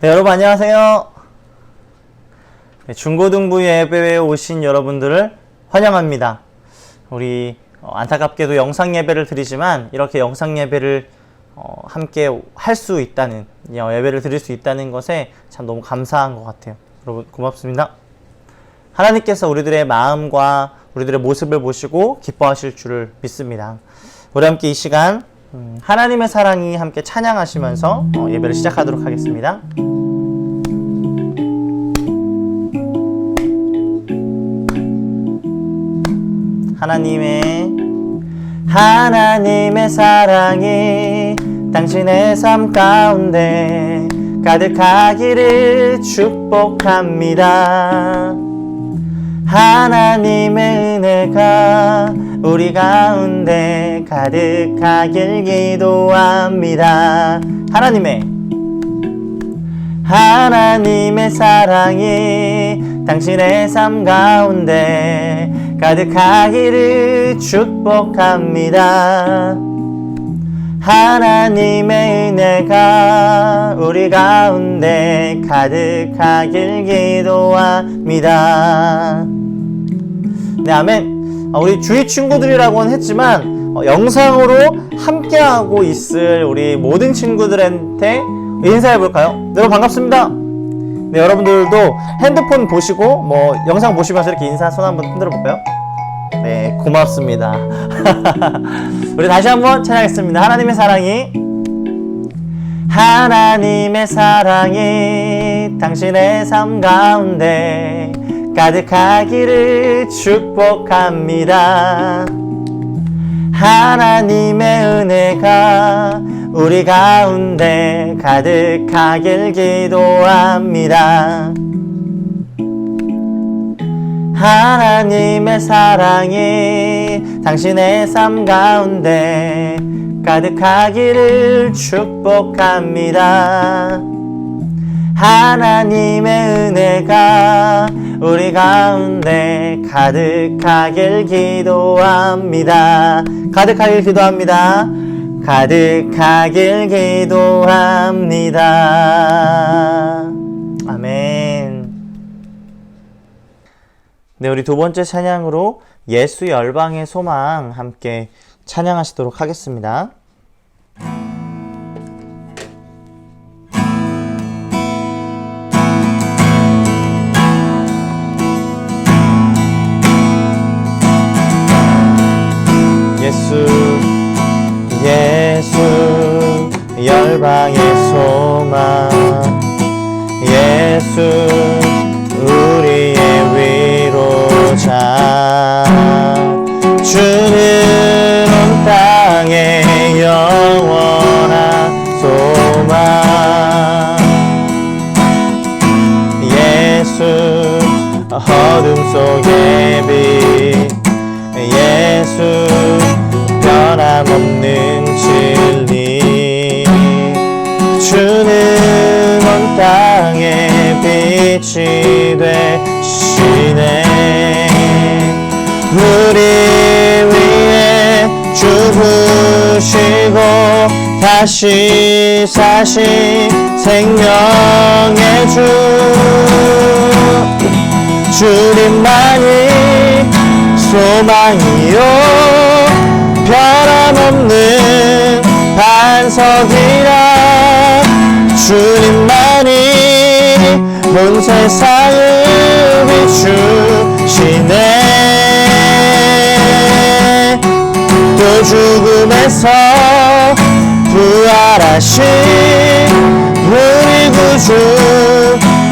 네, 여러분 안녕하세요. 네, 중고등부 예배에 오신 여러분들을 환영합니다. 우리 안타깝게도 영상 예배를 드리지만 이렇게 영상 예배를 함께 할 수 있다는, 예배를 드릴 수 있다는 것에 참 너무 감사한 것 같아요. 여러분 고맙습니다. 하나님께서 우리들의 마음과 우리들의 모습을 보시고 기뻐하실 줄을 믿습니다. 우리 함께 이 시간 하나님의 사랑이 함께 찬양하시면서 예배를 시작하도록 하겠습니다. 하나님의 사랑이 당신의 삶 가운데 가득하기를 축복합니다. 하나님의 은혜가 우리 가운데 가득하길 기도합니다. 하나님의 사랑이 당신의 삶 가운데 가득하기를 축복합니다. 하나님의 은혜가 우리 가운데 가득하길 기도합니다. 네, 아멘. 우리 주위 친구들이라고는 했지만 영상으로 함께하고 있을 우리 모든 친구들한테 인사해 볼까요? 여러분 반갑습니다. 네, 여러분들도 핸드폰 보시고 영상 보시면서 이렇게 인사 손 한번 흔들어 볼까요? 네, 고맙습니다. 우리 다시 한번 찬양하겠습니다. 하나님의 사랑이 당신의 삶 가운데 가득하기를 축복합니다. 하나님의 은혜가 우리 가운데 가득하길 기도합니다. 하나님의 사랑이 당신의 삶 가운데 가득하기를 축복합니다. 하나님의 은혜가 우리 가운데 가득하길 기도합니다. 가득하길 기도합니다. 아멘. 네, 우리 두 번째 찬양으로 예수 열방의 소망 함께 찬양하시도록 하겠습니다. 예수 열방의 소망, 예수 우리의 위로자, 주는 온 땅의 영원한 소망. 예수 어둠 속의 빛, 예수 변함없는 진리, 주는 온 땅의 빛이 되시네. 우리 위해 죽으시고 다시 사신 생명의 주, 주님만이 소망이요 변함없는 반석이라, 주님만이 온 세상을 비추시네. 또 죽음에서 부활하신 우리 구주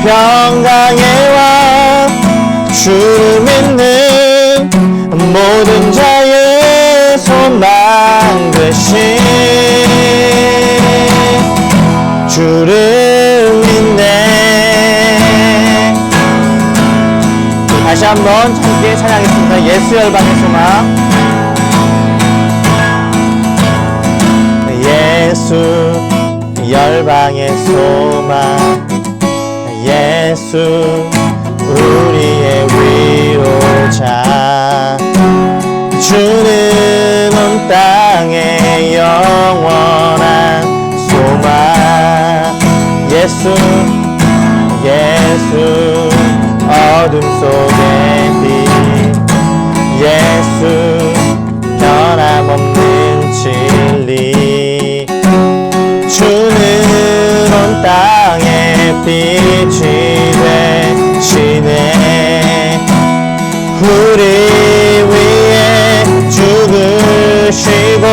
평강의 왕, 주를 믿는 모든 자의 소망 되신 주를 믿네. 다시 한번 함께 찬양하겠습니다. 예수 열방의 소망. 예수 열방의 소망, 예수 우리의 위로자, 주는 온 땅의 영원한 소망. 예수 어둠 속의 빛 예수 변함없는 진리 주는 온 땅에 빛이 되시네 우리 위해 죽으시고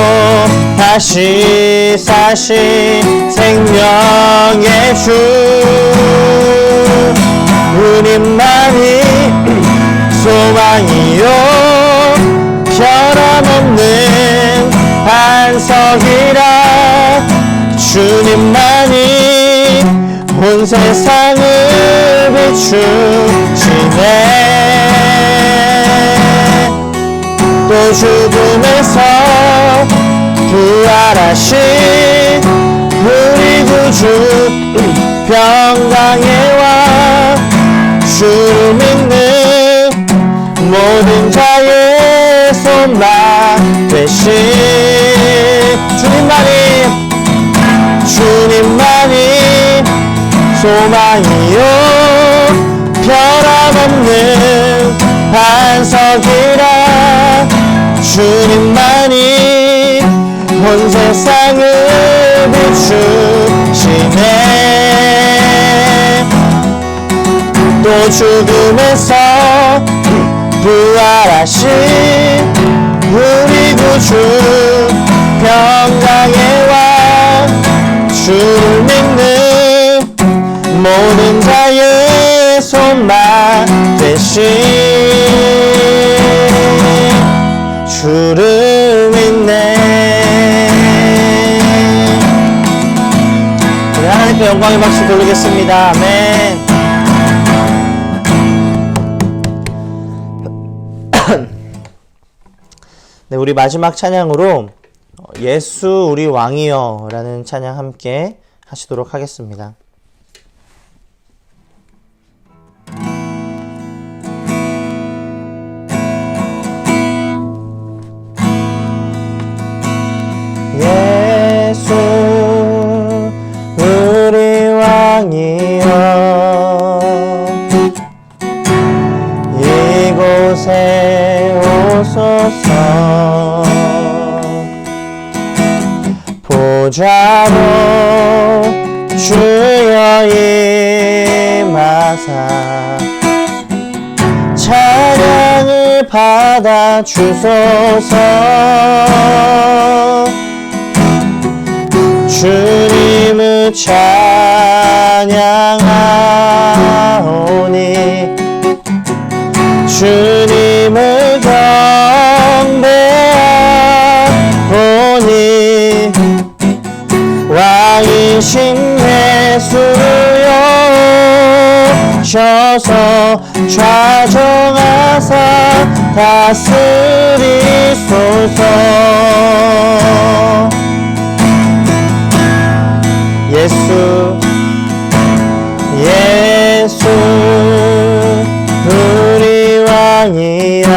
다시 사신 생명의 주 우리만이 소망이요 변함없는 반석이라 주님만이 온 세상을 비추시네 또 죽음에서 부활하신 우리 구주 평강의 왕 주를 믿는 모든 자의 소망 되신 주님만이 소망이요 변함없는 반석이라 주님만이 온 세상을 비추시네 또 죽음에서 부활하신 우리 구주 평강의 왕 주를 믿는 모든 자의 소망 되신 주를 믿네 우리 하나님께 영광의 박수 돌리겠습니다. 아멘. 네, 우리 마지막 찬양으로 예수 우리 왕이여 라는 찬양 함께 하시도록 하겠습니다. 예수 우리 왕이여 이곳에 오소서 보좌로 주여 임하사 찬양을 받아 주소서 주님을 찬양하오니 주님을 경배하오니 왕이신 예수여 오셔서 좌정하사 다스리소서 예수 우리 왕이여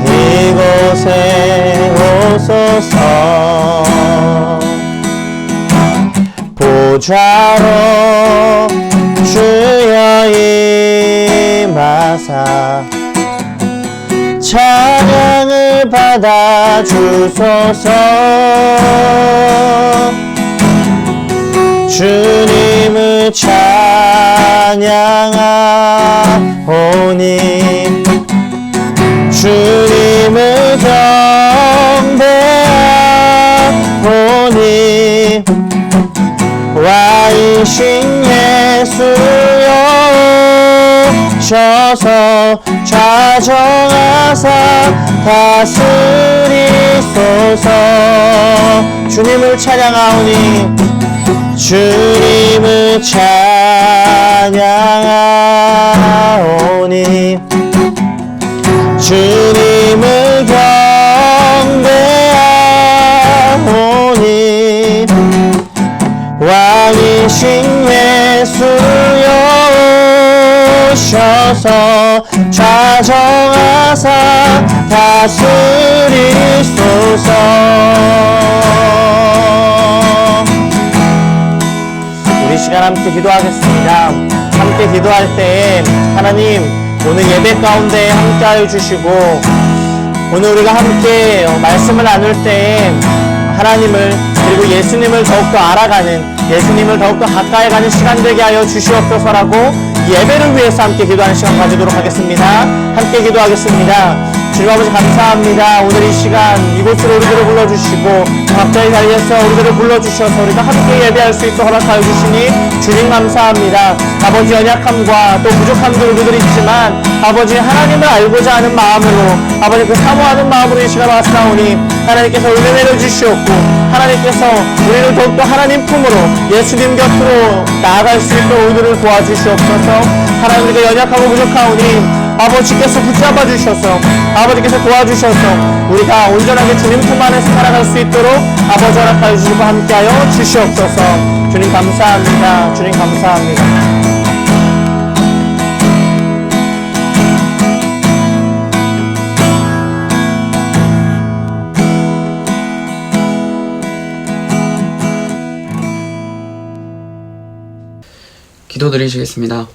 이곳에 오소서 보좌로 주여 임하사 찬양을 받아 주소서 주님을 찬양하오니 주님을 경배하오니 왕이신 예수여 오셔서 좌정하사 다스리소서 주님을 찬양하오니 주님을 찬양하오니 주님을 경배하오니 왕이신 예수여 오셔서 좌정하사 다스리소서 시간 함께 기도하겠습니다. 함께 기도할 때에 하나님 오늘 예배 가운데 함께하여 주시고 오늘 우리가 함께 말씀을 나눌 때에 하나님을 그리고 예수님을 더욱더 알아가는 예수님을 더욱더 가까이 가는 시간 되게 하여 주시옵소서라고 예배를 위해서 함께 기도하는 시간 가지도록 하겠습니다. 함께 기도하겠습니다. 주님 아버지 감사합니다. 오늘 이 시간 이곳으로 우리들을 불러주시고 각자의 자리에서 우리들을 불러주셔서 우리가 함께 예배할 수 있도록 허락하여 주시니 주님 감사합니다. 아버지 연약함과 또 부족함도 우리들 있지만 아버지 하나님을 알고자 하는 마음으로 아버지 그 사모하는 마음으로 이 시간 왔사오니 하나님께서 은혜 내려주시옵고 하나님께서 우리를 더욱더 하나님 품으로 예수님 곁으로 나아갈 수 있도록 우리들을 도와주시옵소서. 하나님 우리가 연약하고 부족하오니 아버지께서 붙잡아 주셔서 아버지께서 도와주셔서 우리가 온전하게 주님 품 안에서 살아갈 수 있도록 아버지 허락하여 주시고 함께하여 주시옵소서. 주님 감사합니다. 주님 감사합니다. 기도드리시겠습니다.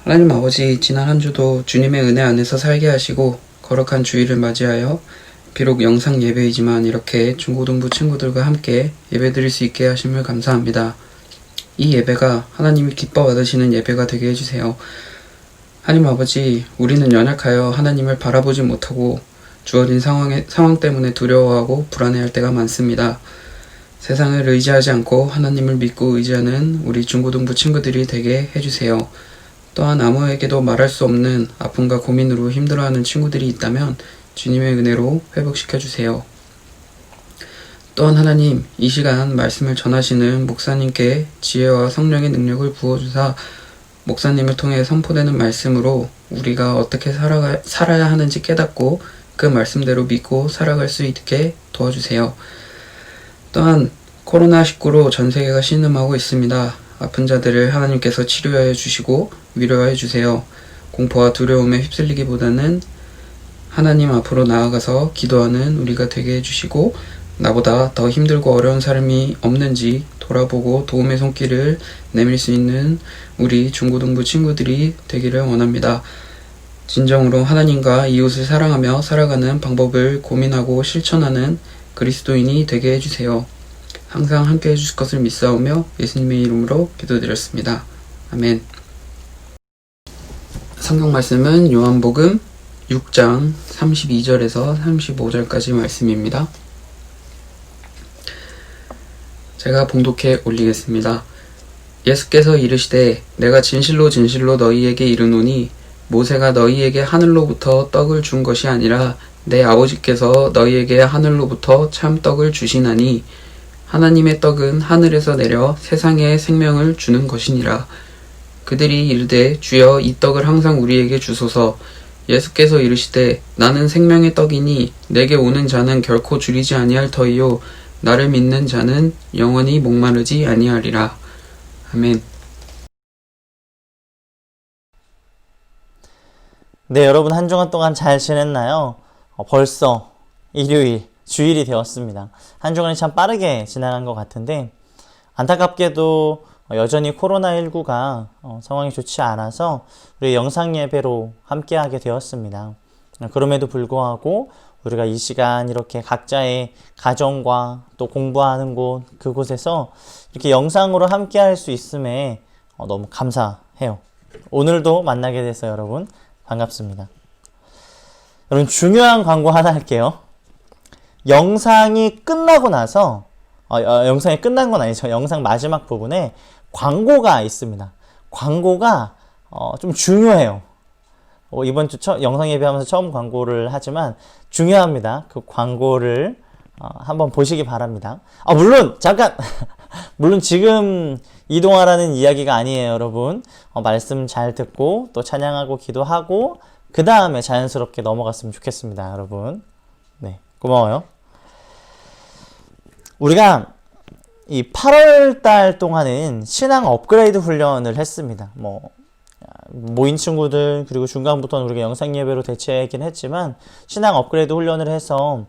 하나님 아버지, 지난 한 주도 주님의 은혜 안에서 살게 하시고 거룩한 주일을 맞이하여 비록 영상 예배이지만 이렇게 중고등부 친구들과 함께 예배드릴 수 있게 하심을 감사합니다. 이 예배가 하나님이 기뻐 받으시는 예배가 되게 해주세요. 하나님 아버지, 우리는 연약하여 하나님을 바라보지 못하고 주어진 상황 때문에 두려워하고 불안해할 때가 많습니다. 세상을 의지하지 않고 하나님을 믿고 의지하는 우리 중고등부 친구들이 되게 해주세요. 또한 아무에게도 말할 수 없는 아픔과 고민으로 힘들어하는 친구들이 있다면 주님의 은혜로 회복시켜주세요. 또한 하나님, 이 시간 말씀을 전하시는 목사님께 지혜와 성령의 능력을 부어주사 목사님을 통해 선포되는 말씀으로 우리가 어떻게 살아야 하는지 깨닫고 그 말씀대로 믿고 살아갈 수 있게 도와주세요. 또한 코로나19로 전 세계가 신음하고 있습니다. 아픈 자들을 하나님께서 치료하여 주시고 위로하여 주세요. 공포와 두려움에 휩쓸리기보다는 하나님 앞으로 나아가서 기도하는 우리가 되게 해주시고 나보다 더 힘들고 어려운 사람이 없는지 돌아보고 도움의 손길을 내밀 수 있는 우리 중고등부 친구들이 되기를 원합니다. 진정으로 하나님과 이웃을 사랑하며 살아가는 방법을 고민하고 실천하는 그리스도인이 되게 해주세요. 항상 함께 해주실 것을 믿사오며 예수님의 이름으로 기도드렸습니다. 아멘. 성경 말씀은 요한복음 6장 32절에서 35절까지 말씀입니다. 제가 봉독해 올리겠습니다. 예수께서 이르시되 내가 진실로 진실로 너희에게 이르노니 모세가 너희에게 하늘로부터 떡을 준 것이 아니라 내 아버지께서 너희에게 하늘로부터 참 떡을 주시나니 하나님의 떡은 하늘에서 내려 세상에 생명을 주는 것이니라. 그들이 이르되 주여 이 떡을 항상 우리에게 주소서. 예수께서 이르시되 나는 생명의 떡이니 내게 오는 자는 결코 줄이지 아니할 터이요 나를 믿는 자는 영원히 목마르지 아니하리라. 아멘. 네, 여러분 한 주간 동안 잘 지냈나요? 벌써 일요일 주일이 되었습니다. 한 주간이 참 빠르게 지나간 것 같은데 안타깝게도 여전히 코로나19가 상황이 좋지 않아서 우리 영상 예배로 함께하게 되었습니다. 그럼에도 불구하고 우리가 이 시간 이렇게 각자의 가정과 또 공부하는 곳 그곳에서 이렇게 영상으로 함께할 수 있음에 너무 감사해요. 오늘도 만나게 돼서 여러분 반갑습니다. 여러분 중요한 광고 하나 할게요. 영상이 끝나고 나서 영상이 끝난 건 아니죠. 영상 마지막 부분에 광고가 있습니다. 광고가 좀 중요해요. 이번 주 영상 예배하면서 처음 광고를 하지만 중요합니다. 그 광고를 한번 보시기 바랍니다. 물론 잠깐 물론 지금 이동하라는 이야기가 아니에요, 여러분. 말씀 잘 듣고 또 찬양하고 기도하고 그 다음에 자연스럽게 넘어갔으면 좋겠습니다, 여러분. 네, 고마워요. 우리가 이 8월 달 동안은 신앙 업그레이드 훈련을 했습니다. 모인 친구들 그리고 중간부터는 우리가 영상 예배로 대체하긴 했지만 신앙 업그레이드 훈련을 해서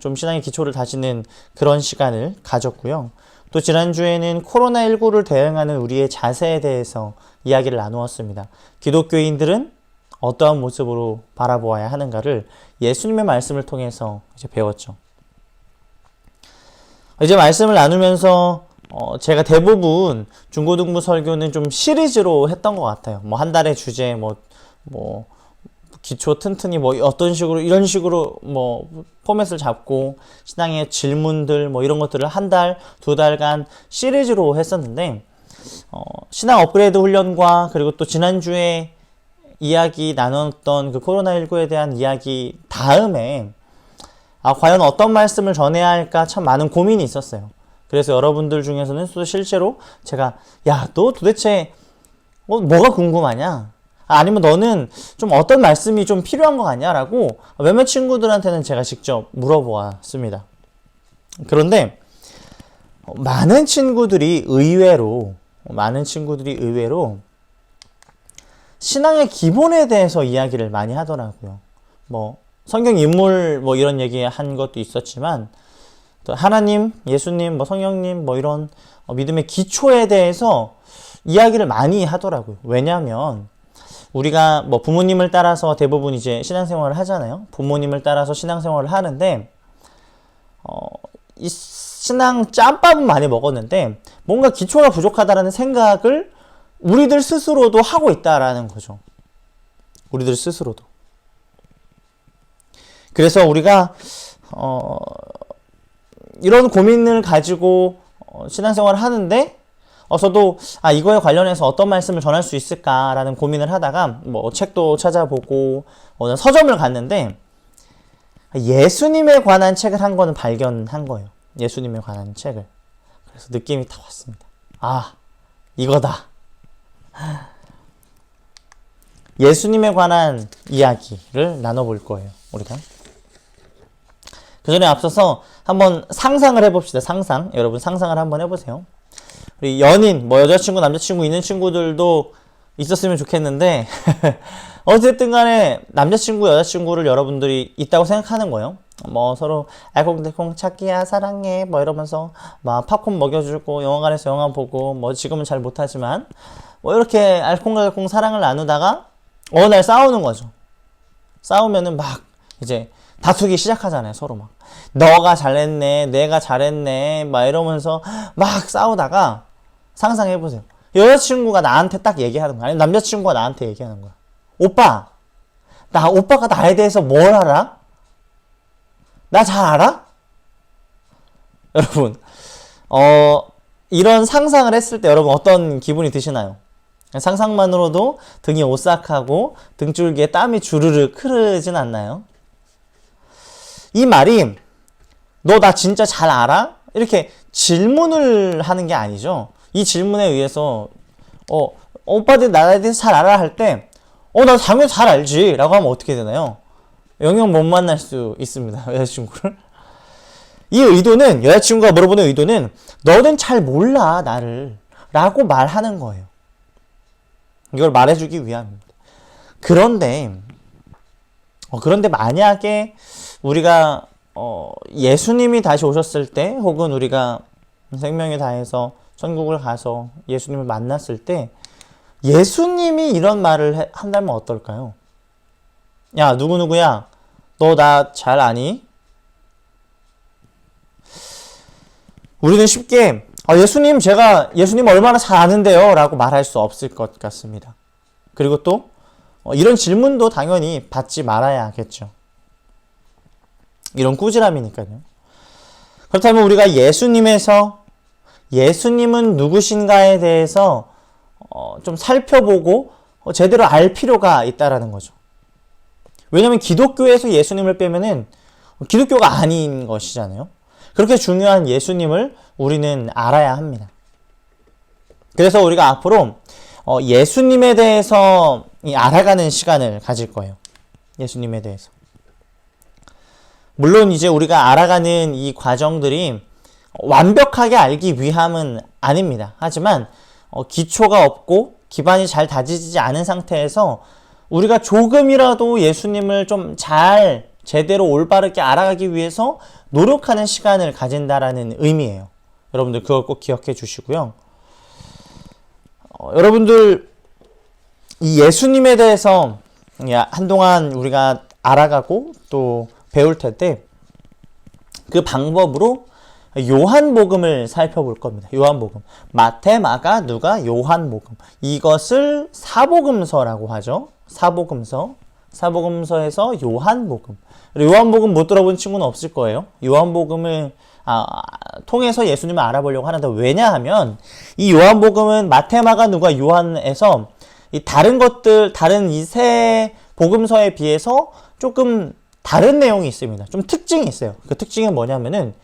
좀 신앙의 기초를 다지는 그런 시간을 가졌고요. 또 지난주에는 코로나19를 대응하는 우리의 자세에 대해서 이야기를 나누었습니다. 기독교인들은 어떠한 모습으로 바라보아야 하는가를 예수님의 말씀을 통해서 이제 배웠죠. 이제 말씀을 나누면서 제가 대부분 중고등부 설교는 좀 시리즈로 했던 것 같아요. 뭐 한 달의 주제, 뭐 기초 튼튼히 뭐 어떤 식으로 이런 식으로 뭐 포맷을 잡고 신앙의 질문들 뭐 이런 것들을 한 달, 두 달간 시리즈로 했었는데 신앙 업그레이드 훈련과 그리고 또 지난주에 이야기 나눴던 그 코로나19에 대한 이야기 다음에 과연 어떤 말씀을 전해야 할까 참 많은 고민이 있었어요. 그래서 여러분들 중에서는 또 실제로 제가 야, 너 도대체 뭐가 궁금하냐? 아니면 너는 좀 어떤 말씀이 좀 필요한 거 같냐? 라고 몇몇 친구들한테는 제가 직접 물어보았습니다. 그런데 많은 친구들이 의외로 신앙의 기본에 대해서 이야기를 많이 하더라고요. 뭐 성경 인물 뭐 이런 얘기 한 것도 있었지만 또 하나님, 예수님, 뭐 성령님 뭐 이런 믿음의 기초에 대해서 이야기를 많이 하더라고요. 왜냐하면 우리가 뭐 부모님을 따라서 대부분 이제 신앙생활을 하잖아요. 부모님을 따라서 신앙생활을 하는데 이 신앙 짬밥은 많이 먹었는데 뭔가 기초가 부족하다라는 생각을 우리들 스스로도 하고 있다라는 거죠. 우리들 스스로도. 그래서 우리가 이런 고민을 가지고 신앙생활을 하는데 저도 이거에 관련해서 어떤 말씀을 전할 수 있을까라는 고민을 하다가 뭐 책도 찾아보고 서점을 갔는데 예수님에 관한 책을 한 권을 발견한 거예요. 예수님에 관한 책을. 그래서 느낌이 딱 왔습니다. 이거다. 예수님에 관한 이야기를 나눠볼 거예요. 우리가. 그 전에 앞서서 한번 상상을 해봅시다. 여러분 상상을 한번 해보세요. 우리 연인, 뭐 여자친구, 남자친구 있는 친구들도 있었으면 좋겠는데 어쨌든 간에 남자친구, 여자친구를 여러분들이 있다고 생각하는 거예요. 뭐 서로 알콩달콩 자기야 사랑해 뭐 이러면서 막 팝콘 먹여주고 영화관에서 영화 보고 뭐 지금은 잘 못하지만 뭐 이렇게 알콩달콩 사랑을 나누다가 어느 날 싸우는 거죠. 싸우면은 막 이제 다투기 시작하잖아요. 서로 막 너가 잘했네, 내가 잘했네 막 이러면서 막 싸우다가 상상해보세요. 여자친구가 나한테 딱 얘기하는 거야. 아니면 남자친구가 나한테 얘기하는 거야. 오빠가 나에 대해서 뭘 알아? 나 잘 알아? 여러분, 이런 상상을 했을 때 여러분 어떤 기분이 드시나요? 상상만으로도 등이 오싹하고 등줄기에 땀이 주르륵 흐르진 않나요? 이 말이 너 나 진짜 잘 알아? 이렇게 질문을 하는 게 아니죠. 이 질문에 의해서 오빠들 나에 대해서 잘 알아 할 때 나 당연히 잘 알지 라고 하면 어떻게 되나요? 영영 못 만날 수 있습니다. 여자친구를. 이 의도는 여자친구가 물어보는 의도는 너는 잘 몰라 나를 라고 말하는 거예요. 이걸 말해주기 위함입니다. 그런데 만약에 우리가 예수님이 다시 오셨을 때 혹은 우리가 생명을 다해서 천국을 가서 예수님을 만났을 때 예수님이 이런 말을 한다면 어떨까요? 야 누구누구야 너 나 잘 아니? 우리는 쉽게 제가 예수님 얼마나 잘 아는데요 라고 말할 수 없을 것 같습니다. 그리고 또 이런 질문도 당연히 받지 말아야겠죠. 이런 꾸지람이니까요. 그렇다면 우리가 예수님은 누구신가에 대해서 좀 살펴보고 제대로 알 필요가 있다라는 거죠. 왜냐하면 기독교에서 예수님을 빼면은 기독교가 아닌 것이잖아요. 그렇게 중요한 예수님을 우리는 알아야 합니다. 그래서 우리가 앞으로 예수님에 대해서 알아가는 시간을 가질 거예요. 예수님에 대해서. 물론 이제 우리가 알아가는 이 과정들이 완벽하게 알기 위함은 아닙니다. 하지만 기초가 없고 기반이 잘 다지지 않은 상태에서 우리가 조금이라도 예수님을 좀 제대로 올바르게 알아가기 위해서 노력하는 시간을 가진다라는 의미예요. 여러분들 그걸 꼭 기억해 주시고요. 여러분들 이 예수님에 대해서 한동안 우리가 알아가고 또 배울 텐데 그 방법으로 요한복음을 살펴볼 겁니다. 요한복음. 마태, 마가, 누가, 요한복음. 이것을 사복음서라고 하죠. 사복음서. 사복음서에서 요한복음. 요한복음 못 들어본 친구는 없을 거예요. 요한복음을 통해서 예수님을 알아보려고 하는데, 왜냐하면 이 요한복음은 마태, 마가, 누가, 요한에서 이 다른 것들, 다른 이 세 복음서에 비해서 조금 다른 내용이 있습니다. 좀 특징이 있어요. 그 특징이 뭐냐면은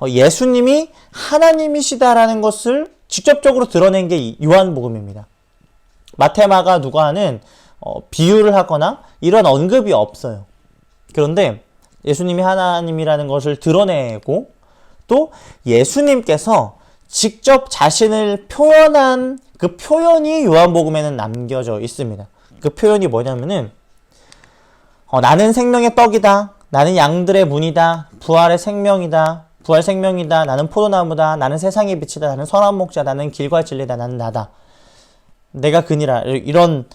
예수님이 하나님이시다라는 것을 직접적으로 드러낸 게 요한복음입니다. 마태, 마가, 누가는 비유를 하거나 이런 언급이 없어요. 그런데 예수님이 하나님이라는 것을 드러내고 또 예수님께서 직접 자신을 표현한 그 표현이 요한복음에는 남겨져 있습니다. 그 표현이 뭐냐면은 나는 생명의 떡이다. 나는 양들의 문이다. 부활의 생명이다. 부활 생명이다. 나는 포도나무다. 나는 세상의 빛이다. 나는 선한 목자. 나는 길과 진리다. 나는 나다. 내가 그니라. 이런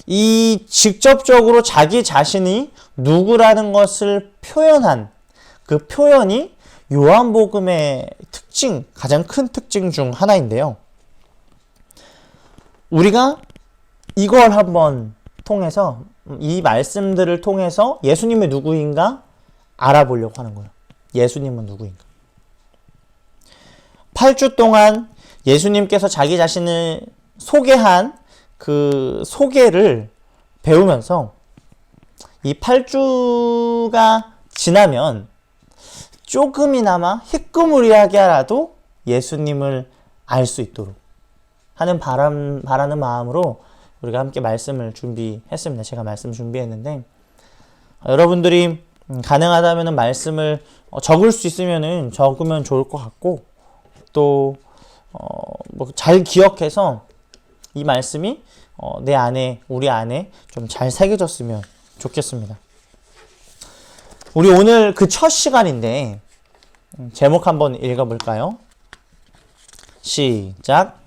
이 직접적으로 자기 자신이 누구라는 것을 표현한 그 표현이 요한복음의 특징, 가장 큰 특징 중 하나인데요. 우리가 이걸 한번 통해서, 이 말씀들을 통해서 예수님이 누구인가 알아보려고 하는 거예요. 예수님은 누구인가. 8주 동안 예수님께서 자기 자신을 소개한 그 소개를 배우면서 이 8주가 지나면 조금이나마 희끄무리하게라도 예수님을 알 수 있도록 하는 바라는 마음으로 우리가 함께 말씀을 준비했습니다. 제가 말씀 준비했는데 여러분들이 가능하다면 말씀을 적을 수 있으면 적으면 좋을 것 같고 또 잘 기억해서 이 말씀이 내 안에, 우리 안에 좀 잘 새겨졌으면 좋겠습니다. 우리 오늘 그 첫 시간인데 제목 한번 읽어볼까요? 시작.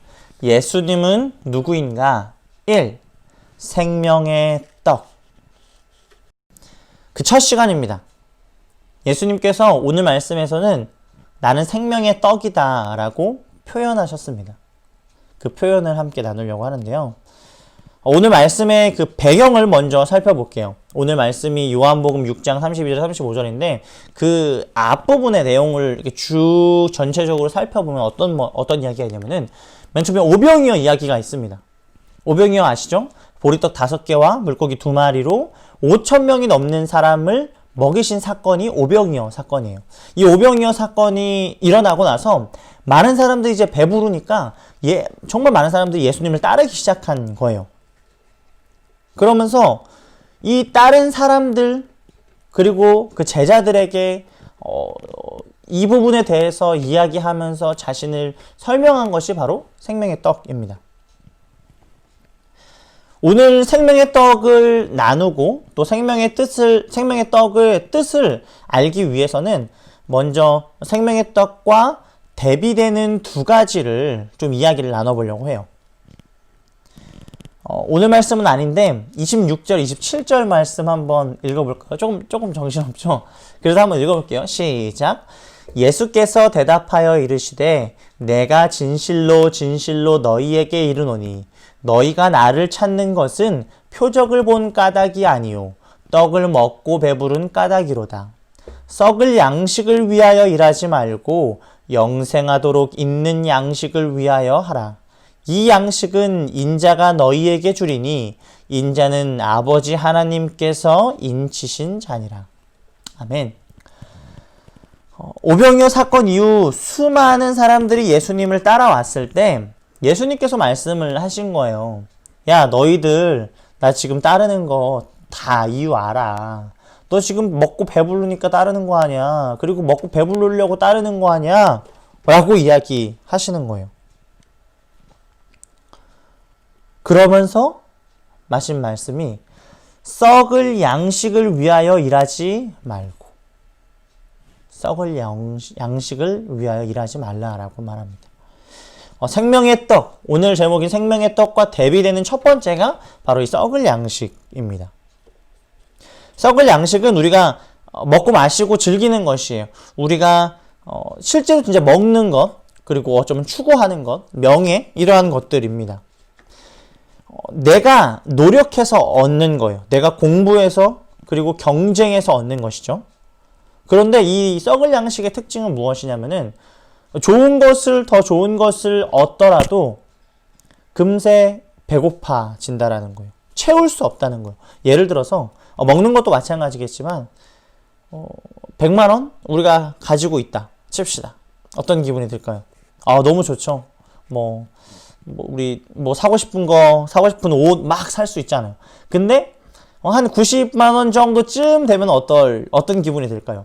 예수님은 누구인가? 1. 생명의 떡. 그 첫 시간입니다. 예수님께서 오늘 말씀에서는 나는 생명의 떡이다 라고 표현하셨습니다. 그 표현을 함께 나누려고 하는데요. 오늘 말씀의 그 배경을 먼저 살펴볼게요. 오늘 말씀이 요한복음 6장 32절 35절인데 그 앞부분의 내용을 이렇게 쭉 전체적으로 살펴보면 어떤 이야기가 있냐면은 맨 처음에 오병이어 이야기가 있습니다. 오병이어 아시죠? 보리떡 5개와 물고기 2마리로 5,000명이 넘는 사람을 먹이신 사건이 오병이어 사건이에요. 이 오병이어 사건이 일어나고 나서 많은 사람들이 이제 배부르니까 정말 많은 사람들이 예수님을 따르기 시작한 거예요. 그러면서 이 다른 사람들 그리고 그 제자들에게 이 부분에 대해서 이야기하면서 자신을 설명한 것이 바로 생명의 떡입니다. 오늘 생명의 떡을 나누고 또 생명의 떡의 뜻을 알기 위해서는 먼저 생명의 떡과 대비되는 두 가지를 좀 이야기를 나눠보려고 해요. 오늘 말씀은 아닌데 26절, 27절 말씀 한번 읽어볼까요? 조금 정신없죠? 그래서 한번 읽어볼게요. 시작. 예수께서 대답하여 이르시되 내가 진실로 진실로 너희에게 이르노니 너희가 나를 찾는 것은 표적을 본 까닭이 아니요 떡을 먹고 배부른 까닭이로다. 썩을 양식을 위하여 일하지 말고 영생하도록 있는 양식을 위하여 하라. 이 양식은 인자가 너희에게 주리니 인자는 아버지 하나님께서 인치신 자니라. 아멘. 오병이어 사건 이후 수많은 사람들이 예수님을 따라왔을 때 예수님께서 말씀을 하신 거예요. 야, 너희들 나 지금 따르는 거 다 이유 알아. 너 지금 먹고 배부르니까 따르는 거 아니야. 그리고 먹고 배부르려고 따르는 거 아니야. 라고 이야기하시는 거예요. 그러면서 마신 말씀이 썩을 양식을 위하여 일하지 말고 썩을 양식을 위하여 일하지 말라라고 말합니다. 생명의 떡, 오늘 제목인 생명의 떡과 대비되는 첫 번째가 바로 이 썩을 양식입니다. 썩을 양식은 우리가 먹고 마시고 즐기는 것이에요. 우리가 실제로 진짜 먹는 것, 그리고 어쩌면 추구하는 것, 명예, 이러한 것들입니다. 내가 노력해서 얻는 거예요. 내가 공부해서 그리고 경쟁해서 얻는 것이죠. 그런데 이 썩을 양식의 특징은 무엇이냐면은 더 좋은 것을 얻더라도 금세 배고파진다라는 거예요. 채울 수 없다는 거예요. 예를 들어서 먹는 것도 마찬가지겠지만 100만 원 우리가 가지고 있다 칩시다. 어떤 기분이 들까요? 너무 좋죠. 우리 사고 싶은 옷 막 살 수 있잖아요. 근데 한 90만 원 정도쯤 되면 어떤 기분이 들까요?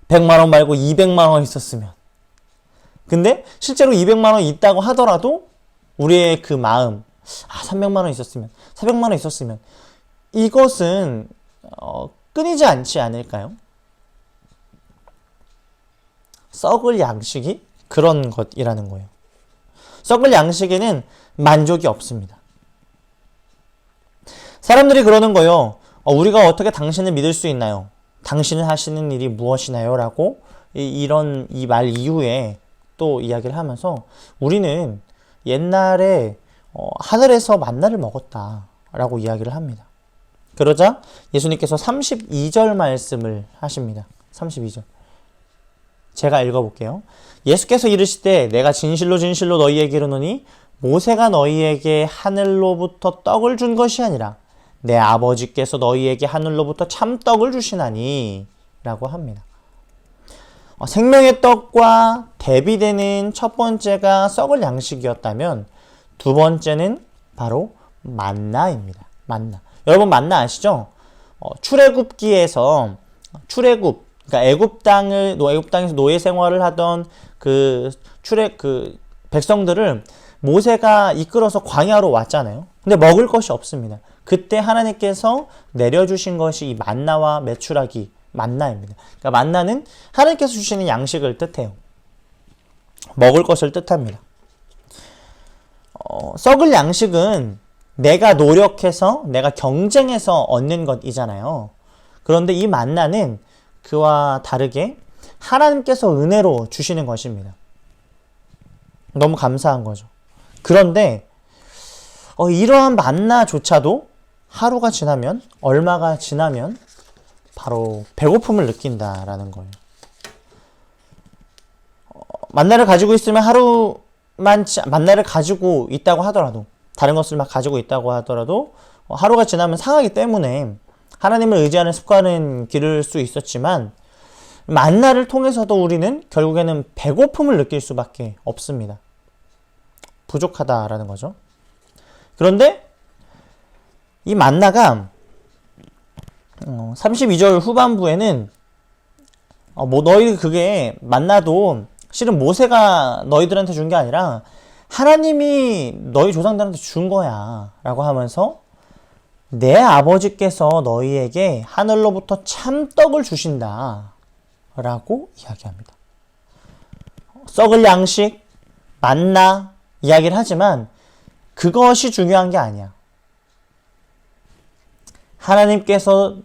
100만 원 말고 200만 원 있었으면. 근데 실제로 200만 원 있다고 하더라도 우리의 그 마음, 300만 원 있었으면, 400만 원 있었으면, 이것은 끊이지 않지 않을까요? 썩을 양식이 그런 것이라는 거예요. 썩을 양식에는 만족이 없습니다. 사람들이 그러는 거예요. 우리가 어떻게 당신을 믿을 수 있나요? 당신을 하시는 일이 무엇이나요? 라고 이 말 이후에 또 이야기를 하면서 우리는 옛날에 하늘에서 만나를 먹었다 라고 이야기를 합니다. 그러자 예수님께서 32절 말씀을 하십니다. 32절. 제가 읽어볼게요. 예수께서 이르시되 내가 진실로 진실로 너희에게 이르노니 모세가 너희에게 하늘로부터 떡을 준 것이 아니라 내 아버지께서 너희에게 하늘로부터 참떡을 주시나니 라고 합니다. 생명의 떡과 대비되는 첫 번째가 썩을 양식이었다면 두 번째는 바로 만나입니다. 만나. 여러분 만나 아시죠? 출애굽기에서 그러니까 애굽 땅에서 노예 생활을 하던 그 백성들을 모세가 이끌어서 광야로 왔잖아요. 근데 먹을 것이 없습니다. 그때 하나님께서 내려주신 것이 이 만나와 메추라기 만나입니다. 그러니까 만나는 하나님께서 주시는 양식을 뜻해요. 먹을 것을 뜻합니다. 썩을 양식은 내가 노력해서 내가 경쟁해서 얻는 것이잖아요. 그런데 이 만나는 그와 다르게 하나님께서 은혜로 주시는 것입니다. 너무 감사한 거죠. 그런데 이러한 만나조차도 하루가 지나면, 얼마가 지나면 바로 배고픔을 느낀다라는 거예요. 만나를 가지고 있으면 만나를 가지고 있다고 하더라도, 다른 것을 막 가지고 있다고 하더라도 하루가 지나면 상하기 때문에 하나님을 의지하는 습관은 기를 수 있었지만 만나를 통해서도 우리는 결국에는 배고픔을 느낄 수밖에 없습니다. 부족하다라는 거죠. 그런데 이 만나가 32절 후반부에는 너희 그게 만나도 실은 모세가 너희들한테 준 게 아니라 하나님이 너희 조상들한테 준 거야 라고 하면서 내 아버지께서 너희에게 하늘로부터 참떡을 주신다 라고 이야기합니다. 썩을 양식, 만나 이야기를 하지만 그것이 중요한 게 아니야. 하나님께서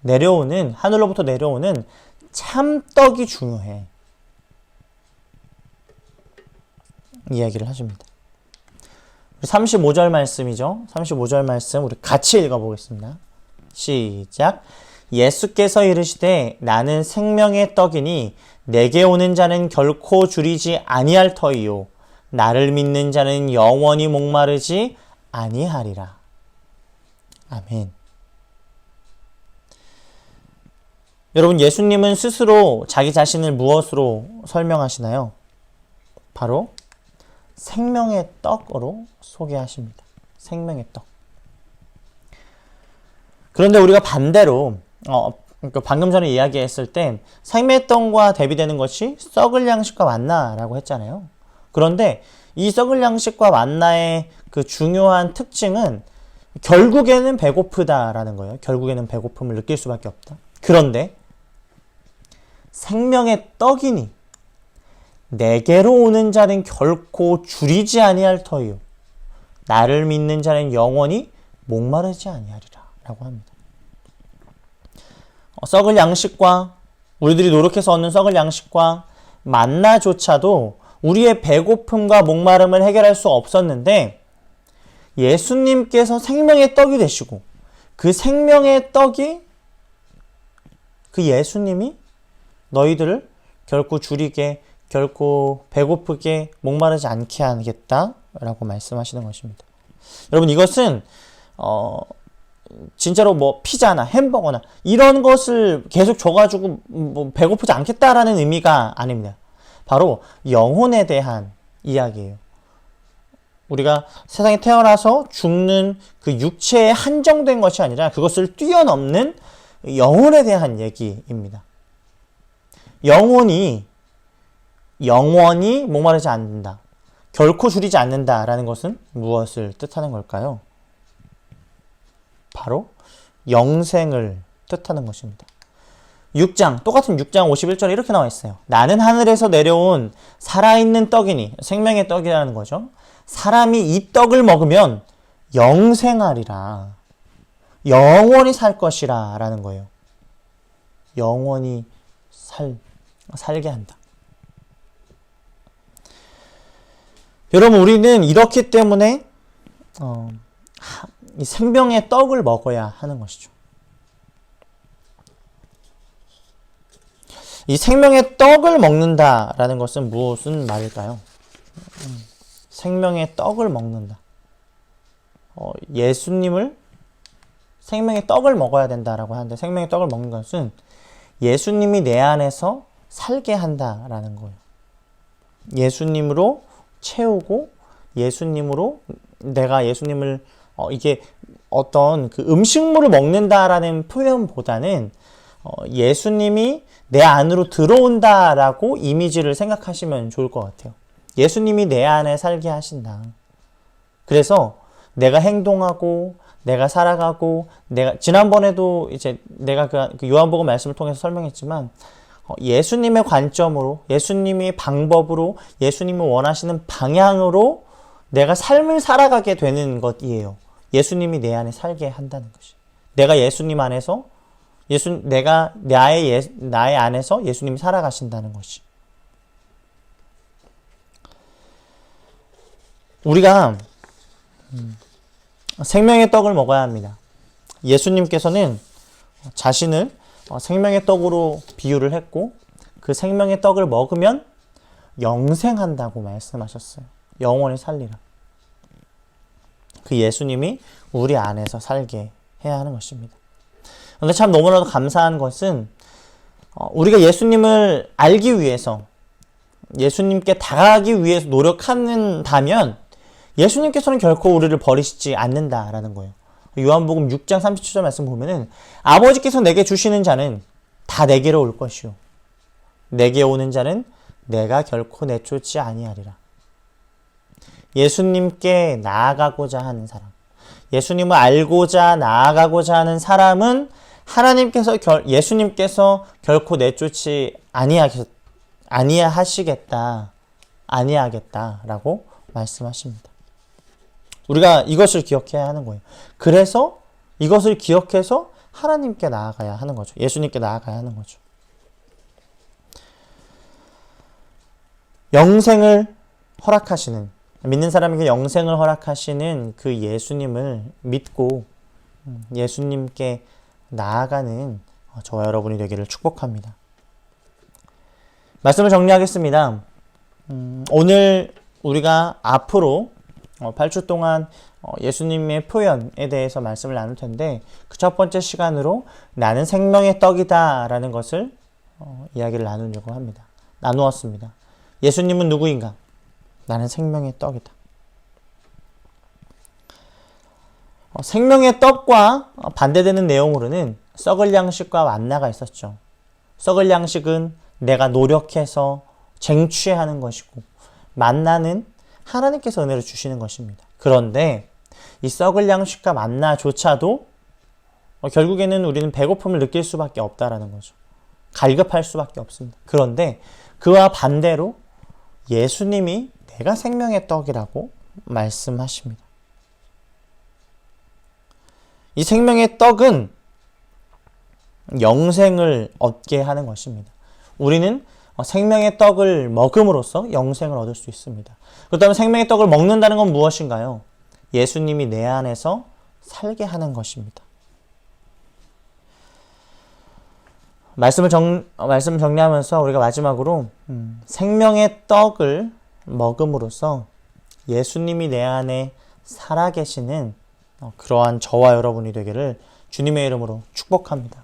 하늘로부터 내려오는 참떡이 중요해. 이야기를 하십니다. 35절 말씀이죠. 35절 말씀 우리 같이 읽어보겠습니다. 시작. 예수께서 이르시되 나는 생명의 떡이니 내게 오는 자는 결코 줄이지 아니할 터이요 나를 믿는 자는 영원히 목마르지 아니하리라. 아멘. 여러분, 예수님은 스스로 자기 자신을 무엇으로 설명하시나요? 바로 생명의 떡으로 소개하십니다. 생명의 떡. 그런데 우리가 반대로 방금 전에 이야기했을 때 생명의 떡과 대비되는 것이 썩을 양식과 만나라고 했잖아요. 그런데 이 썩을 양식과 만나의 그 중요한 특징은 결국에는 배고프다라는 거예요. 결국에는 배고픔을 느낄 수밖에 없다. 그런데 생명의 떡이니 내게로 오는 자는 결코 줄이지 아니할 터이요 나를 믿는 자는 영원히 목마르지 아니하리라 라고 합니다. 썩을 양식과 우리들이 노력해서 얻는 썩을 양식과 만나조차도 우리의 배고픔과 목마름을 해결할 수 없었는데 예수님께서 생명의 떡이 되시고 그 생명의 떡이 그 예수님이 너희들을 결코 줄이게 결코 배고프게 목마르지 않게 하겠다라고 말씀하시는 것입니다. 여러분 이것은 진짜로 뭐 피자나 햄버거나 이런 것을 계속 줘가지고 뭐 배고프지 않겠다라는 의미가 아닙니다. 바로 영혼에 대한 이야기예요. 우리가 세상에 태어나서 죽는 그 육체에 한정된 것이 아니라 그것을 뛰어넘는 영혼에 대한 얘기입니다. 영원히 목마르지 않는다. 결코 줄이지 않는다라는 것은 무엇을 뜻하는 걸까요? 바로 영생을 뜻하는 것입니다. 똑같은 6장 51절에 이렇게 나와 있어요. 나는 하늘에서 내려온 살아있는 떡이니 생명의 떡이라는 거죠. 사람이 이 떡을 먹으면 영생하리라. 영원히 살 것이라 라는 거예요. 영원히 살게 한다. 여러분 우리는 이렇기 때문에 이 생명의 떡을 먹어야 하는 것이죠. 이 생명의 떡을 먹는다라는 것은 무슨 말일까요? 생명의 떡을 먹는다. 예수님을 생명의 떡을 먹어야 된다라고 하는데 생명의 떡을 먹는 것은 예수님이 내 안에서 살게 한다라는 거예요. 예수님으로 채우고 예수님으로 내가 예수님을 이게 어떤 그 음식물을 먹는다라는 표현보다는 예수님이 내 안으로 들어온다라고 이미지를 생각하시면 좋을 것 같아요. 예수님이 내 안에 살게 하신다. 그래서 내가 행동하고 내가 살아가고 지난번에도 이제 내가 그 요한복음 말씀을 통해서 설명했지만 예수님의 관점으로 예수님의 방법으로 예수님이 원하시는 방향으로 내가 삶을 살아가게 되는 것이에요. 예수님이 내 안에 살게 한다는 것이. 내가 예수님 안에서 내가 나의 안에서 예수님이 살아가신다는 것이. 우리가 생명의 떡을 먹어야 합니다. 예수님께서는 자신을 생명의 떡으로 비유를 했고 그 생명의 떡을 먹으면 영생한다고 말씀하셨어요. 영원히 살리라. 그 예수님이 우리 안에서 살게 해야 하는 것입니다. 그런데 참 너무나도 감사한 것은 우리가 예수님을 알기 위해서 예수님께 다가가기 위해서 노력한다면 예수님께서는 결코 우리를 버리시지 않는다라는 거예요. 요한복음 6장 37절 말씀 보면은 아버지께서 내게 주시는 자는 다 내게로 올 것이요 내게 오는 자는 내가 결코 내쫓지 아니하리라. 예수님께 나아가고자 하는 사람, 예수님을 알고자 나아가고자 하는 사람은 예수님께서 결코 내쫓지 아니하겠다라고 말씀하십니다. 우리가 이것을 기억해야 하는 거예요. 그래서 이것을 기억해서 하나님께 나아가야 하는 거죠. 예수님께 나아가야 하는 거죠. 영생을 허락하시는, 믿는 사람에게 영생을 허락하시는 그 예수님을 믿고 예수님께 나아가는 저와 여러분이 되기를 축복합니다. 말씀을 정리하겠습니다. 오늘 우리가 앞으로 8주 동안 예수님의 표현에 대해서 말씀을 나눌 텐데 그 첫 번째 시간으로 나는 생명의 떡이다 라는 것을 이야기를 나누려고 합니다. 나누었습니다. 예수님은 누구인가? 나는 생명의 떡이다. 생명의 떡과 반대되는 내용으로는 썩을 양식과 만나가 있었죠. 썩을 양식은 내가 노력해서 쟁취하는 것이고 만나는 하나님께서 은혜를 주시는 것입니다. 그런데 이 썩을 양식과 만나조차도 결국에는 우리는 배고픔을 느낄 수밖에 없다라는 거죠. 갈급할 수밖에 없습니다. 그런데 그와 반대로 예수님이 내가 생명의 떡이라고 말씀하십니다. 이 생명의 떡은 영생을 얻게 하는 것입니다. 우리는 생명의 떡을 먹음으로써 영생을 얻을 수 있습니다. 그렇다면 생명의 떡을 먹는다는 건 무엇인가요? 예수님이 내 안에서 살게 하는 것입니다. 말씀 정리하면서 우리가 마지막으로 생명의 떡을 먹음으로써 예수님이 내 안에 살아계시는 그러한 저와 여러분이 되기를 주님의 이름으로 축복합니다.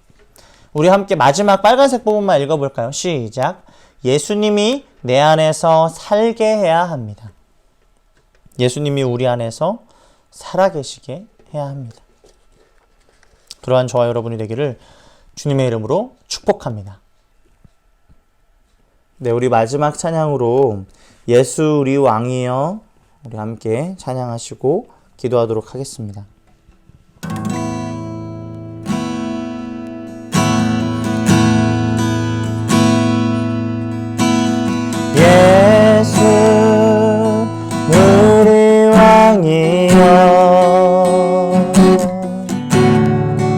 우리 함께 마지막 빨간색 부분만 읽어볼까요? 시작. 예수님이 내 안에서 살게 해야 합니다. 예수님이 우리 안에서 살아계시게 해야 합니다. 그러한 저와 여러분이 되기를 주님의 이름으로 축복합니다. 네, 우리 마지막 찬양으로 예수 우리 왕이여 우리 함께 찬양하시고 기도하도록 하겠습니다. 예수 우리 왕이여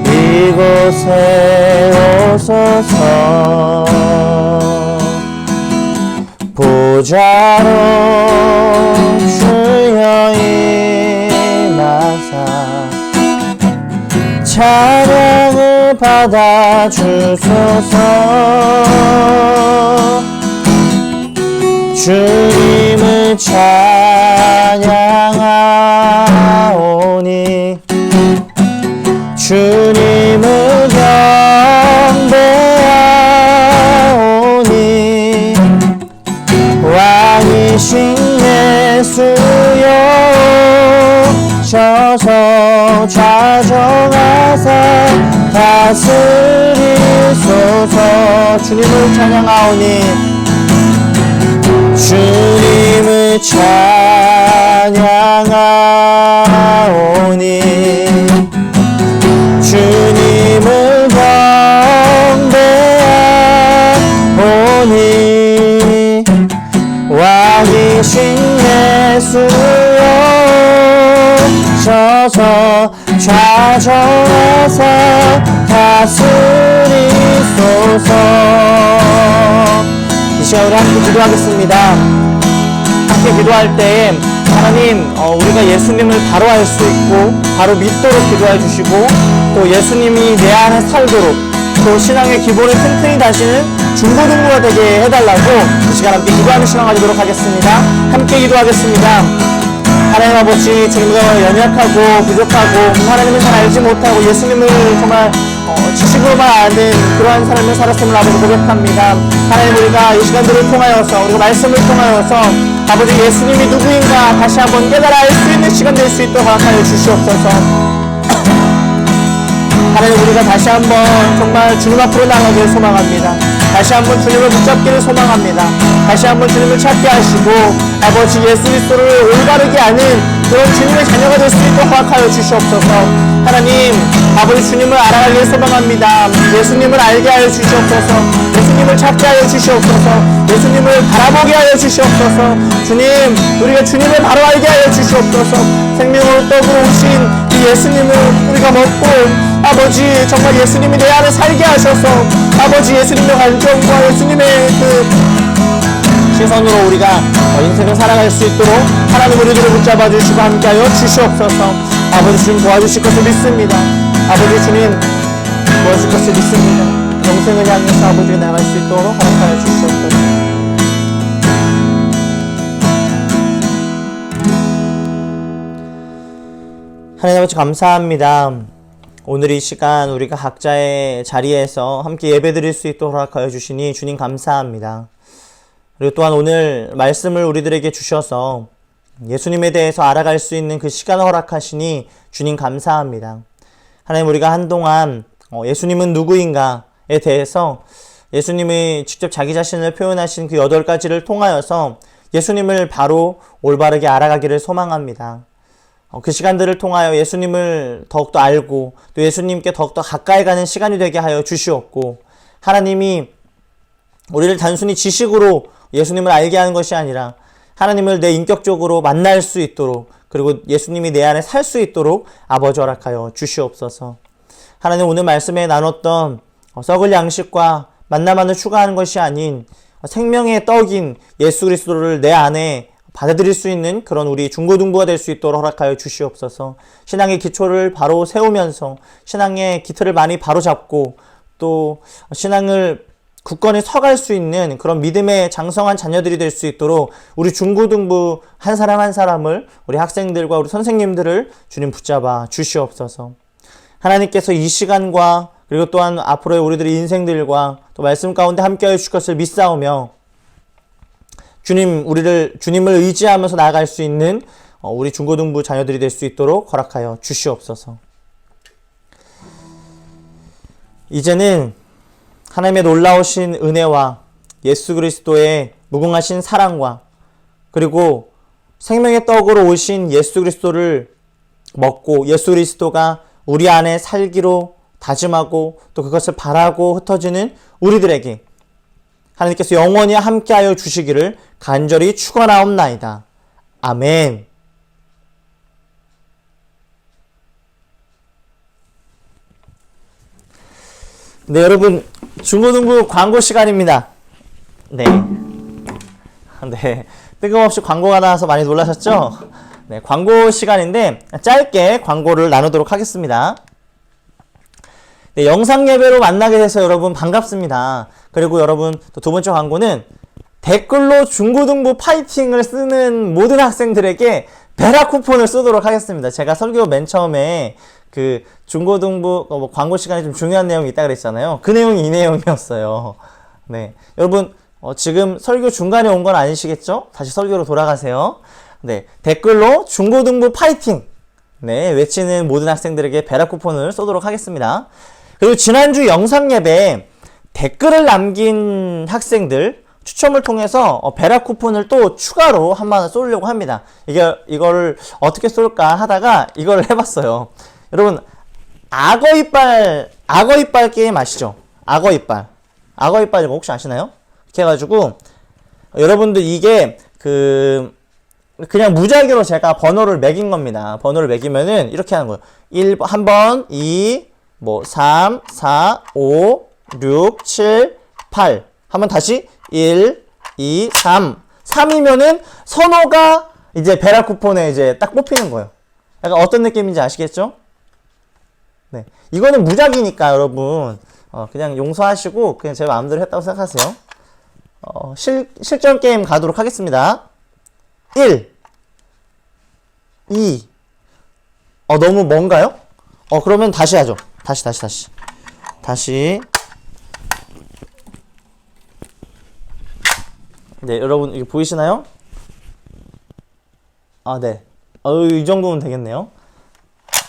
이곳에 오소서 보좌로 주여 임하사 찬양을 받아주소서 주님을 찬양하오니 주님을 경배하오니 왕이신 예수여 오셔서 좌정하사 다스리소서 주님을 찬양하오니 주님을 찬양하오니 주님을 경배하오니 왕이신 예수여 오셔서 좌정하사 다스리소서. 이 시간 우리 함께 기도하겠습니다. 함께 기도할 때 하나님 우리가 예수님을 바로 알 수 있고 바로 믿도록 기도해 주시고 또 예수님이 내 안에 살도록 또 신앙의 기본을 튼튼히 다시는 중고등부가 되게 해달라고 이 시간 함께 기도하는 시간 가지도록 하겠습니다. 함께 기도하겠습니다. 하나님 아버지, 주님과 연약하고 부족하고 하나님을 잘 알지 못하고 예수님을 정말 지식으로만 아는 그러한 삶을 살았음을 아버지 고백합니다. 하나님, 우리가 이 시간들을 통하여서 우리가 말씀을 통하여서 아버지 예수님이 누구인가 다시 한번 깨달아 알 수 있는 시간 될 수 있도록 허락하여 주시옵소서. 하나님, 우리가 다시 한번 정말 주님 앞으로 나가기를 소망합니다. 다시 한번 주님을 붙잡기를 소망합니다. 다시 한번 주님을 찾게 하시고 아버지 예수 그리스도를 올바르게 아는 그런 주님의 자녀가 될 수 있도록 허락하여 주시옵소서. 하나님, 아버지 주님을 알아가기를 소망합니다. 예수님을 알게 하여 주시옵소서. 예수님을 찾게 하여 주시옵소서. 예수님을 바라보게 하여 주시옵소서. 주님, 우리가 주님을 바로 알게 하여 주시옵소서. 생명으로 떡으로 오신 이 예수님을 우리가 먹고 아버지 정말 예수님이 내 안에 살게 하셔서 아버지 예수님의 관점과 예수님의 그 시선으로 우리가 인생을 살아갈 수 있도록 하나님 우리들을 붙잡아 주시고 함께하여 주시옵소서. 아버지 주님 도와주실 것을 믿습니다. 아버지 주님 도와주실 것을 믿습니다. 영생을 향해서 아버지가 나아갈 수 있도록 허락하여 주시옵소서. 하나님 아버지 감사합니다. 오늘 이 시간 우리가 각자의 자리에서 함께 예배드릴 수 있도록 허락하여 주시니 주님 감사합니다. 그리고 또한 오늘 말씀을 우리들에게 주셔서 예수님에 대해서 알아갈 수 있는 그 시간을 허락하시니 주님 감사합니다. 하나님, 우리가 한동안 예수님은 누구인가에 대해서 예수님이 직접 자기 자신을 표현하신 그 8가지를 통하여서 예수님을 바로 올바르게 알아가기를 소망합니다. 그 시간들을 통하여 예수님을 더욱더 알고 또 예수님께 더욱더 가까이 가는 시간이 되게 하여 주시옵고 하나님이 우리를 단순히 지식으로 예수님을 알게 하는 것이 아니라 하나님을 내 인격적으로 만날 수 있도록, 그리고 예수님이 내 안에 살 수 있도록 아버지 허락하여 주시옵소서. 하나님, 오늘 말씀에 나눴던 썩을 양식과 만나만을 추가하는 것이 아닌 생명의 떡인 예수 그리스도를 내 안에 받아들일 수 있는 그런 우리 중고등부가 될 수 있도록 허락하여 주시옵소서. 신앙의 기초를 바로 세우면서 신앙의 기틀을 많이 바로 잡고 또 신앙을 굳건히 서갈 수 있는 그런 믿음의 장성한 자녀들이 될 수 있도록 우리 중고등부 한 사람 한 사람을, 우리 학생들과 우리 선생님들을 주님 붙잡아 주시옵소서. 하나님께서 이 시간과 그리고 또한 앞으로의 우리들의 인생들과 또 말씀 가운데 함께하여 주실 것을 믿사오며 주님을 의지하면서 나아갈 수 있는 우리 중고등부 자녀들이 될 수 있도록 허락하여 주시옵소서. 이제는 하나님의 놀라우신 은혜와 예수 그리스도의 무궁하신 사랑과 그리고 생명의 떡으로 오신 예수 그리스도를 먹고 예수 그리스도가 우리 안에 살기로 다짐하고 또 그것을 바라고 흩어지는 우리들에게 하나님께서 영원히 함께하여 주시기를 간절히 축원하옵나이다. 아멘. 네, 여러분, 중고등부 광고 시간입니다. 네. 네. 뜬금없이 광고가 나와서 많이 놀라셨죠? 네, 광고 시간인데 짧게 광고를 나누도록 하겠습니다. 네, 영상 예배로 만나게 돼서 여러분 반갑습니다. 그리고 여러분 또 두 번째 광고는 댓글로 중고등부 파이팅을 쓰는 모든 학생들에게 베라 쿠폰을 쏘도록 하겠습니다. 제가 설교 맨 처음에 그 중고등부 광고 시간에 좀 중요한 내용이 있다 그랬잖아요. 그 내용이 이 내용이었어요. 네, 여러분 지금 설교 중간에 온 건 아니시겠죠? 다시 설교로 돌아가세요. 네, 댓글로 중고등부 파이팅! 네, 외치는 모든 학생들에게 베라 쿠폰을 쏘도록 하겠습니다. 그리고 지난주 영상 예배 댓글을 남긴 학생들 추첨을 통해서 베라 쿠폰을 또 추가로 한 번 쏘려고 합니다. 이걸 어떻게 쏠까 하다가 이걸 해봤어요. 여러분, 악어 이빨 게임 아시죠? 악어 이빨 이거 혹시 아시나요? 이렇게 해가지고 여러분들 이게 그냥 무작위로 제가 번호를 매긴 겁니다. 번호를 매기면은 이렇게 하는 거예요. 1번, 2, 3, 4, 5, 6, 7, 8. 한번 다시 1, 2, 3. 3이면은 선호가 이제 베라 쿠폰에 이제 딱 뽑히는 거예요. 약간 어떤 느낌인지 아시겠죠? 네. 이거는 무작위니까 여러분, 그냥 용서하시고 그냥 제 마음대로 했다고 생각하세요. 실전 게임 가도록 하겠습니다. 1, 2. 너무 먼가요? 그러면 다시 하죠. 다시. 네, 여러분, 이게 보이시나요? 네. 이 정도면 되겠네요.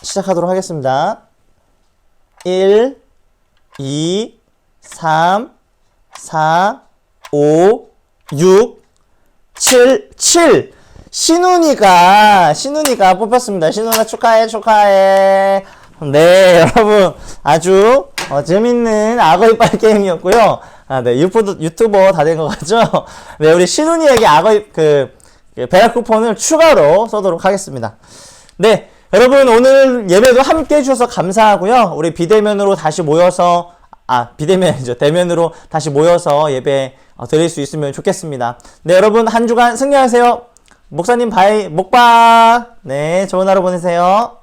시작하도록 하겠습니다. 1, 2, 3, 4, 5, 6, 7. 신훈이가 뽑혔습니다. 신훈아 축하해. 네, 여러분 아주 재밌는 악어 이빨 게임이었고요. 네, 유튜버 다 된 것 같죠? 네, 우리 신훈이에게 베라 쿠폰을 추가로 쏘도록 하겠습니다. 네, 여러분 오늘 예배도 함께 해주셔서 감사하고요. 우리 비대면으로 다시 모여서 비대면이죠. 대면으로 다시 모여서 예배 드릴 수 있으면 좋겠습니다. 네, 여러분 한 주간 승리하세요. 목사님 목바. 네, 좋은 하루 보내세요.